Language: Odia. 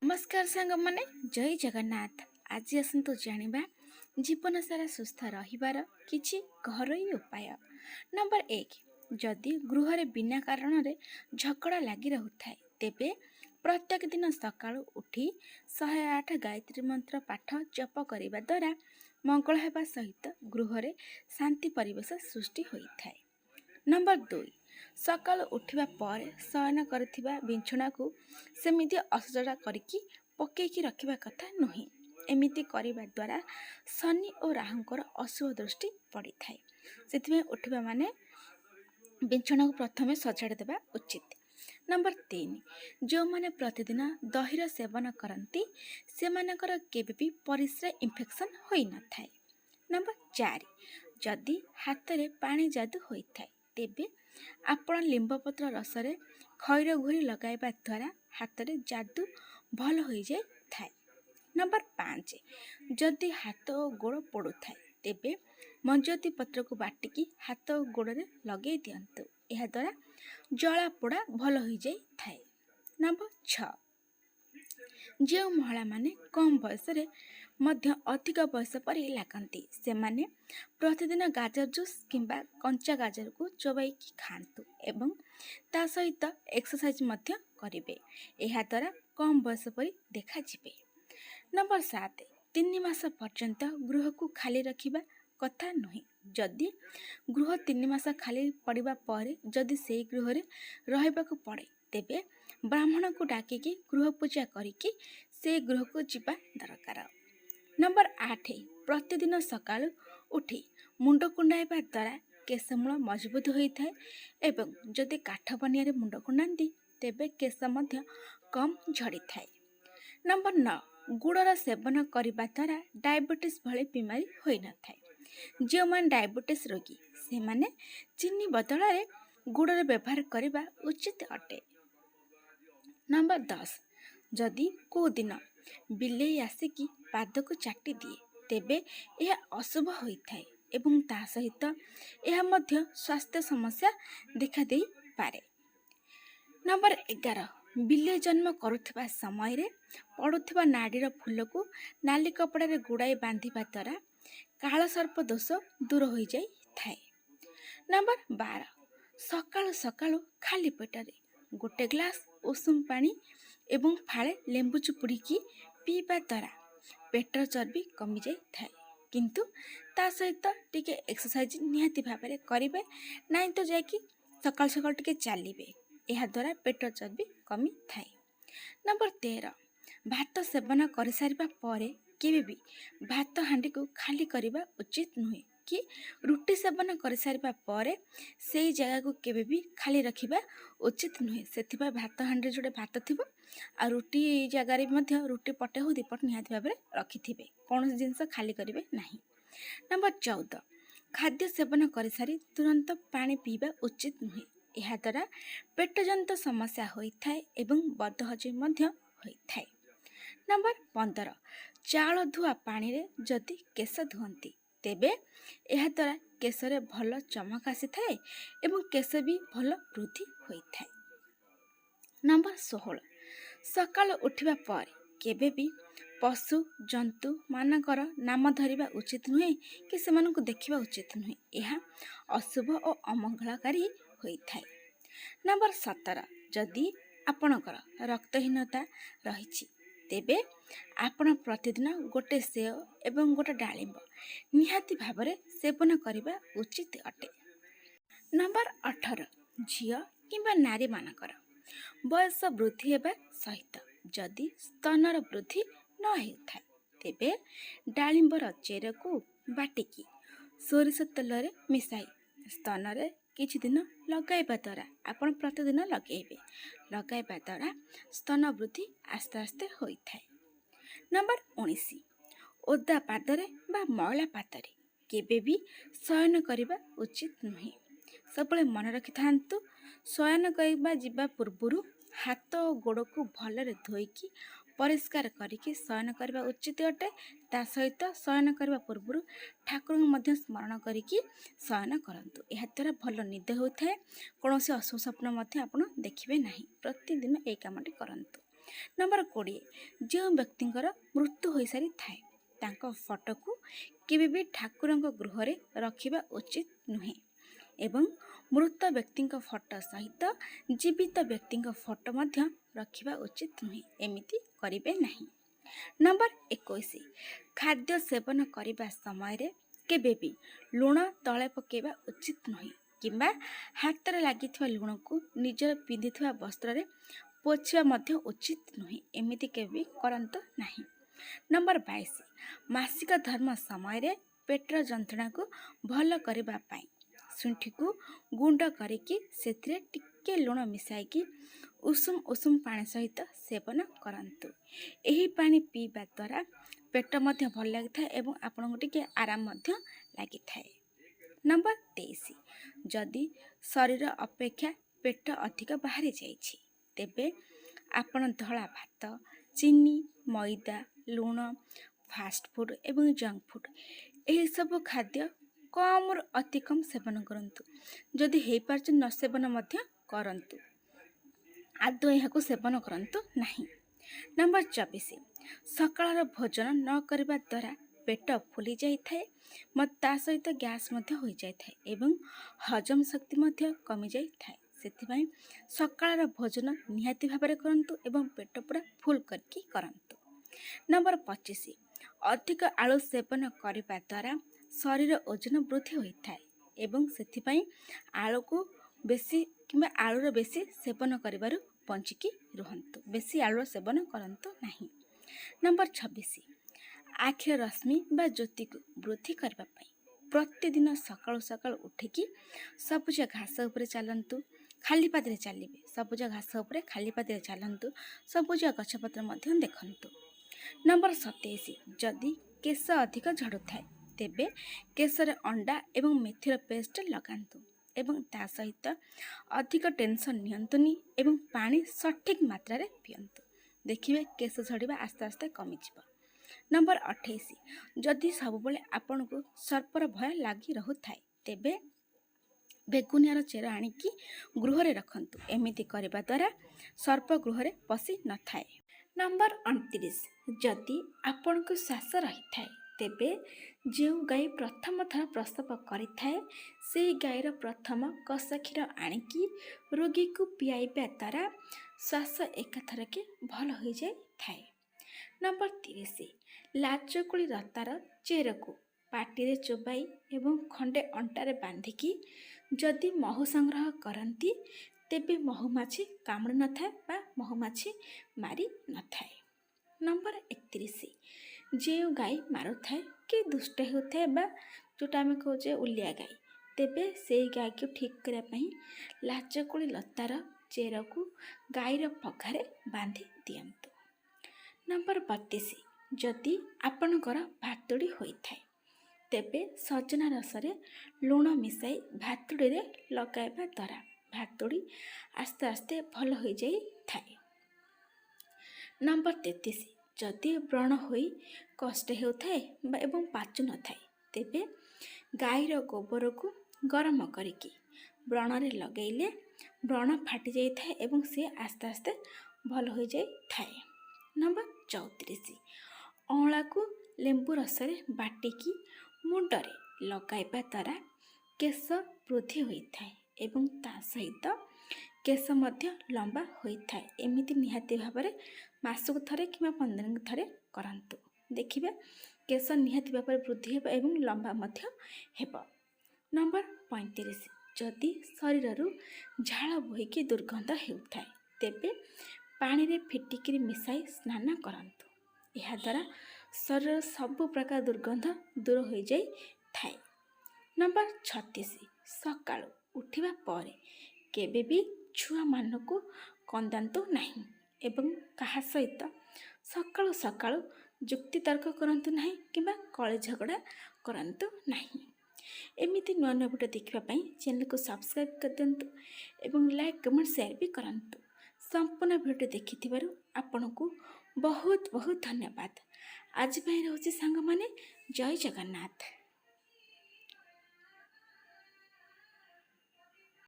नमस्कार सांग माने जय जगन्नाथ। आज आसतु जानिबा जीवन सारा सुस्थ रहिबार किछि घरोई उपाय। नंबर 1, जदि गृह बिना कारण रे झगड़ा लगी रहुथाय तेबे प्रत्येक दिन सकाळु उठी 108 गायत्री मंत्र पाठ जप करिबा द्वारा मंगल हेबा सहित गृह शांति परिवेश सृष्टि होइथाय। नंबर 2, सकाल उठिबा पर शयन करथिबा बिछଣା को सेमिति असजड़ा करिकी पकेकी रखिबा कथा नुहे। एमिति करिबा द्वारा शनि और राहुंकर अशुभ दृष्टि पड़ी थाए। सेथिमे उठिबा माने बिछଣା को प्रथमे सजाड़ देबा उचित। नंबर 3, जो माने प्रतिदिन दहीर सेवन करती से मानकर केबे भी परिस्रा इन्फेक्शन होई न थाए। नंबर 4, जदि हाथ रे पानी जादू होई थाए तेबे आपण लिंबपत्र रसरे खैर घोरी लगाइबा द्वारा हाथ रे जादू भल हो जाए थाए। नंबर 5, जदि हाथ और गोड़ पोड़ू थाए तेबे मंजती पत्र को बाटिकी हाथ और गोड़ रे लगे दियंतु। यह द्वारा जला पोड़ा भल हो जाए थाए। नंबर 6, जो महिला माने कम बयस रे मध्य अधिक बयस पर लागती से माने प्रतिदिन गाजर जूस किंबा कंचा गाजर को चोबाई खातु एवं ता सहित एक्सरसाइज मध्य करिवे। एहा द्वारा कम बयस पर देखा जिवे। नंबर 7, 3 मास पर्यंत गृह को खाली रखिबा कथा नुहे। जदि गृह 3 मास खाली पड़िबा पर जदि से गृह रे रहबा को पड़े तेबे ब्राह्मण को डाकिकी गृह पूजा करिकी से गृह को जिबा दरकार। नंबर 8, प्रतिदिन सकाळु उठी मुंड कुंडाइबा द्वारा केशमूल मजबूत होता है एवं जदि काठ बनिया रे मुंड कुंडाती तेबे केश मध्य कम झड़ी थाए। नंबर 9, गुड़र सेवन करने द्वारा डायबिटीज भली बीमारी होई न थाए। जो मन डायबिटीज रोगी से माने चीनी बदल रे गुड़र व्यवहार करने उचित अटे। नंबर 10, जदि को दिन बिलेई आसिकी पाद को चाटी दिए तेबे यह अशुभ होता है एवं ता सहित यह मध्य स्वास्थ्य समस्या देखा दे पारे। नंबर 11, बिले जन्म करुवा समय रे पड़ुवा नाड़ीर फूल को नाली कपड़ा रे गुड़ाई बांधिबा द्वारा काल सर्प दोष दूर हो जाए थाए। नंबर 12, सकाळु सकाळु खाली पेटरे गोटे ग्लास उषुम पानी एवं फाळे लेंबु चुपुड़ी पीवा द्वारा पेटर चर्बी कमी जाए थाए। किंतु ता सहित टिके एक्सरसाइज निहाती भाव करेंगे नाई तो जाकि सकाल सकाल टिके चलिए। यह द्वारा पेट चर्बी कमी थाए। नंबर 13, भात सेवन कर सारिबा परे केबे भी भात हांडी को खाली करबा उचित नुहे कि रुटी सेवन कर सारिबा परे से जगह को केबे भी खाली रखिबा उचित नुहे। सेथिबा भात हांडी जोड़े भात थिबो आ रुटी जगार मध्य रुटी पटे हो दीपट निहाती भाव रखिथिबे, कौन जिनस खाली करेंगे नहीं। नंबर 14, खाद्य सेवन कर सारी तुरंत पानी पीवा उचित नुहे। यह द्वारा पेट जंत समस्या होता है एवं बदहजम मध्य होता है। नंबर 15, चाउल धुआ पानी रे जदि केश धुअंती तेबे यह द्वारा केश रे भल चमक आसी थाए एवं केश भी भल वृद्धि होता है। नंबर 16, सकाल उठिबा पर केबे भी पशु जंतु मानकर नाम धरिबा उचित नुहे कि सेमानकु देखिबा उचित नुहे। यह अशुभ और अमंगलकारी होइथाए। नंबर 17, जदि आपणकर रक्तहीनता रही तेबे आपण प्रतिदिन गोटे सेव एवं गोटे डालिंब निहाती भाव सेवन करने उचित अटे। नंबर 18, झियो किंबा नारी मानकर बयस वृद्धि हेबा सहित जदि स्तनर वृद्धि न होता तेबे डालिंबर चेर को बाटिकी सोरिष तेल रे मिसाई स्तन रे किछि दिन लगाइबा द्वारा आपण प्रतिदिन लगाइबा द्वारा स्तन वृद्धि आस्ते आस्ते होइथाए। नंबर 19, ओदा पादरे बा मैला पादरे केबे भी शयन करबा उचित नुहे। सबले मन रखि थांतु शयन करबा जिबा पूर्वरु हाथ और गोड़ को भलरे धोईकी परिष्कार करिकी शयन करबा उचित अटे। ता सहित शयन करबा पूर्वरु ठाकुर मध्य स्मरण करिकी शयन करंतु। यह द्वारा भल निद होता है, कौन से अशुभ स्वप्न मध्य आपण देखिबे नहीं। प्रतिदिन ए कामटी करंतु। ନମ୍ବର 20 ଯେଉଁ ବ୍ୟକ୍ତିଙ୍କର ମୃତ୍ୟୁ ହୋଇସାରିଥାଏ ତାଙ୍କ ଫଟୋକୁ କେବେ ବି ଠାକୁରଙ୍କ ଗୃହରେ ରଖିବା ଉଚିତ ନୁହେଁ ଏବଂ ମୃତ ବ୍ୟକ୍ତିଙ୍କ ଫଟୋ ସହିତ ଜୀବିତ ବ୍ୟକ୍ତିଙ୍କ ଫଟୋ ମଧ୍ୟ ରଖିବା ଉଚିତ ନୁହେଁ। ଏମିତି କରିବେ ନାହିଁ। ନମ୍ବର 21 ଖାଦ୍ୟ ସେବନ କରିବା ସମୟରେ କେବେ ବି ଲୁଣ ତଳେ ପକାଇବା ଉଚିତ ନୁହେଁ କିମ୍ବା ହାତରେ ଲାଗିଥିବା ଲୁଣକୁ ନିଜର ପିନ୍ଧିଥିବା ବସ୍ତ୍ରରେ ପୋଛିବା ମଧ୍ୟ ଉଚିତ ନୁହେଁ। ଏମିତି କେବେ କରନ୍ତୁ ନାହିଁ। ନମ୍ବର 22 ମାସିକ ଧର୍ମ ସମୟରେ ପେଟର ଯନ୍ତ୍ରଣାକୁ ଭଲ କରିବା ପାଇଁ ଶୁଣ୍ଠିକୁ ଗୁଣ୍ଡ କରିକି ସେଥିରେ ଟିକେ ଲୁଣ ମିଶାଇକି ଉଷୁମ ପାଣି ସହିତ ସେବନ କରନ୍ତୁ। ଏହି ପାଣି ପିଇବା ଦ୍ୱାରା ପେଟ ମଧ୍ୟ ଭଲ ଲାଗିଥାଏ ଏବଂ ଆପଣଙ୍କୁ ଟିକେ ଆରାମ ମଧ୍ୟ ଲାଗିଥାଏ। ନମ୍ବର 23 ଯଦି ଶରୀର ଅପେକ୍ଷା ପେଟ ଅଧିକ ବାହାରି ଯାଇଛି ତେବେ ଆପଣ ଧଳା ଭାତ, ଚିନି, ମଇଦା, ଲୁଣ, ଫାଷ୍ଟଫୁଡ଼୍ ଏବଂ ଜଙ୍କ ଫୁଡ଼୍ ଏହିସବୁ ଖାଦ୍ୟ କମ୍ରୁ ଅତି କମ୍ ସେବନ କରନ୍ତୁ। ଯଦି ହେଇପାରୁଛି ନ ସେବନ ମଧ୍ୟ କରନ୍ତୁ। ଆଦୌ ଏହାକୁ ସେବନ କରନ୍ତୁ ନାହିଁ। ନମ୍ବର 24 ସକାଳର ଭୋଜନ ନ କରିବା ଦ୍ୱାରା ପେଟ ଫୁଲି ଯାଇଥାଏ ତା ସହିତ ଗ୍ୟାସ୍ ମଧ୍ୟ ହୋଇଯାଇଥାଏ ଏବଂ ହଜମ ଶକ୍ତି ମଧ୍ୟ କମିଯାଇଥାଏ। ସେଥିପାଇଁ ସକାଳର ଭୋଜନ ନିହାତି ଭାବରେ କରନ୍ତୁ ଏବଂ ପେଟ ପୁରା ଫୁଲ୍ କରିକି କରନ୍ତୁ। ନମ୍ବର 25 ଅଧିକ ଆଳୁ ସେବନ କରିବା ଦ୍ୱାରା ଶରୀର ଓଜନ ବୃଦ୍ଧି ହୋଇଥାଏ ଏବଂ ସେଥିପାଇଁ ଆଳୁର ବେଶୀ ସେବନ କରିବାରୁ ବଞ୍ଚିକି ରୁହନ୍ତୁ। ବେଶୀ ଆଳୁର ସେବନ କରନ୍ତୁ ନାହିଁ। ନମ୍ବର 26 ଆଖିର ରଶ୍ମି ବା ଜ୍ୟୋତିକୁ ବୃଦ୍ଧି କରିବା ପାଇଁ ପ୍ରତିଦିନ ସକାଳୁ ଉଠିକି ସବୁଜ ଘାସ ଉପରେ ଚାଲନ୍ତୁ। ଖାଲି ପାଦରେ ଚାଲିବେ। ସବୁଜ ଘାସ ଉପରେ ଖାଲି ପାଦରେ ଚାଲନ୍ତୁ। ସବୁଜ ଗଛପତ୍ର ମଧ୍ୟ ଦେଖନ୍ତୁ। ନମ୍ବର 27 ଯଦି କେଶ ଅଧିକ ଝଡ଼ୁଥାଏ ତେବେ କେଶରେ ଅଣ୍ଡା ଏବଂ ମେଥିର ପେଷ୍ଟ ଲଗାନ୍ତୁ ଏବଂ ତା ସହିତ ଅଧିକ ଟେନସନ୍ ନିଅନ୍ତୁନି ଏବଂ ପାଣି ସଠିକ୍ ମାତ୍ରାରେ ପିଅନ୍ତୁ। ଦେଖିବେ କେଶ ଝଡ଼ିବା ଆସ୍ତେ ଆସ୍ତେ କମିଯିବ। ନମ୍ବର 28 ଯଦି ସବୁବେଳେ ଆପଣଙ୍କୁ ସର୍ପର ଭୟ ଲାଗି ରହୁଥାଏ ତେବେ ବେଗୁନିଆର ଚେର ଆଣିକି ଗୃହରେ ରଖନ୍ତୁ। ଏମିତି କରିବା ଦ୍ୱାରା ସର୍ପ ଗୃହରେ ପଶି ନଥାଏ। ନମ୍ବର 29 ଯଦି ଆପଣଙ୍କୁ ଶ୍ୱାସ ରହିଥାଏ ତେବେ ଯେଉଁ ଗାଈ ପ୍ରଥମ ଥର ପ୍ରସବ କରିଥାଏ ସେହି ଗାଈର ପ୍ରଥମ କଷା କ୍ଷୀର ଆଣିକି ରୋଗୀକୁ ପିଆଇବା ଦ୍ୱାରା ଶ୍ୱାସ ଏକାଥରକେ ଭଲ ହୋଇଯାଇଥାଏ। ନମ୍ବର 30 ଲାଜକୁଳି ଲତାର ଚେରକୁ ପାଟିରେ ଚୋବାଇ ଏବଂ ଖଣ୍ଡେ ଅଣ୍ଟାରେ ବାନ୍ଧିକି ଯଦି ମହୁ ସଂଗ୍ରହ କରନ୍ତି ତେବେ ମହୁମାଛି କାମୁଡ଼ି ନଥାଏ ବା ମହୁମାଛି ମାରି ନଥାଏ। ନମ୍ବର 31 ଯେଉଁ ଗାଈ ମାରୁଥାଏ କି ଦୁଷ୍ଟ ହେଉଥାଏ ବା ଯେଉଁଟା ଆମେ କହୁଛେ ଉଲିଆ ଗାଈ ତେବେ ସେଇ ଗାଈକୁ ଠିକ୍ କରିବା ପାଇଁ ଲାଜକୁଳି ଲତାର ଚେରକୁ ଗାଈର ପଘାରେ ବାନ୍ଧି ଦିଅନ୍ତୁ। ନମ୍ବର 32 ଯଦି ଆପଣଙ୍କର ଭାତୁଡ଼ି ହୋଇଥାଏ ତେବେ ସଜନା ରସରେ ଲୁଣ ମିଶାଇ ଭାତୁଡ଼ିରେ ଲଗାଇବା ଦ୍ୱାରା ଭାତୁଡ଼ି ଆସ୍ତେ ଆସ୍ତେ ଭଲ ହୋଇଯାଇଥାଏ। ନମ୍ବର 33 ଯଦି ବ୍ରଣ ହୋଇ କଷ୍ଟ ହେଉଥାଏ ଏବଂ ପାଚୁ ନଥାଏ ତେବେ ଗାଈର ଗୋବରକୁ ଗରମ କରିକି ବ୍ରଣରେ ଲଗାଇଲେ ବ୍ରଣ ଫାଟି ଯାଇଥାଏ ଏବଂ ସେ ଆସ୍ତେ ଆସ୍ତେ ଭଲ ହୋଇଯାଇଥାଏ। ନମ୍ବର 34 ଅଁଳାକୁ ଲେମ୍ବୁ ରସରେ ବାଟିକି ମୁଣ୍ଡରେ ଲଗାଇବା ଦ୍ୱାରା କେଶ ବୃଦ୍ଧି ହୋଇଥାଏ ଏବଂ ତା ସହିତ କେଶ ମଧ୍ୟ ଲମ୍ବା ହୋଇଥାଏ। ଏମିତି ନିହାତି ଭାବରେ ମାସକୁ ଥରେ କିମ୍ବା 15 ଦିନକୁ ଥରେ କରନ୍ତୁ। ଦେଖିବେ କେଶ ନିହାତି ଭାବରେ ବୃଦ୍ଧି ହେବ ଏବଂ ଲମ୍ବା ମଧ୍ୟ ହେବ। ନମ୍ବର 35 ଯଦି ଶରୀରରୁ ଝାଳ ବୋହିକି ଦୁର୍ଗନ୍ଧ ହେଉଥାଏ ତେବେ ପାଣିରେ ଫିଟିକିରି ମିଶାଇ ସ୍ନାନ କରନ୍ତୁ। ଏହାଦ୍ୱାରା ଶରୀରର ସବୁ ପ୍ରକାର ଦୁର୍ଗନ୍ଧ ଦୂର ହୋଇଯାଇଥାଏ। ନମ୍ବର 36 ସକାଳୁ ଉଠିବା ପରେ କେବେ ବି ଛୁଆମାନଙ୍କୁ କନ୍ଦାନ୍ତୁ ନାହିଁ ଏବଂ କାହା ସହିତ ସକାଳୁ ଯୁକ୍ତିତର୍କ କରନ୍ତୁ ନାହିଁ କିମ୍ବା କଳି ଝଗଡ଼ା କରନ୍ତୁ ନାହିଁ। ଏମିତି ନୂଆ ଭିଡ଼ିଓ ଦେଖିବା ପାଇଁ ଚ୍ୟାନେଲକୁ ସବସ୍କ୍ରାଇବ୍ କରିଦିଅନ୍ତୁ ଏବଂ ଲାଇକ୍ କମେଣ୍ଟ ସେୟାର ବି କରନ୍ତୁ। ସମ୍ପୂର୍ଣ୍ଣ ଭିଡ଼ିଓ ଦେଖିଥିବାରୁ ଆପଣଙ୍କୁ ବହୁତ ବହୁତ ଧନ୍ୟବାଦ। ଆଜି ପାଇଁ ରହୁଛି ସାଙ୍ଗମାନେ, ଜୟ ଜଗନ୍ନାଥ।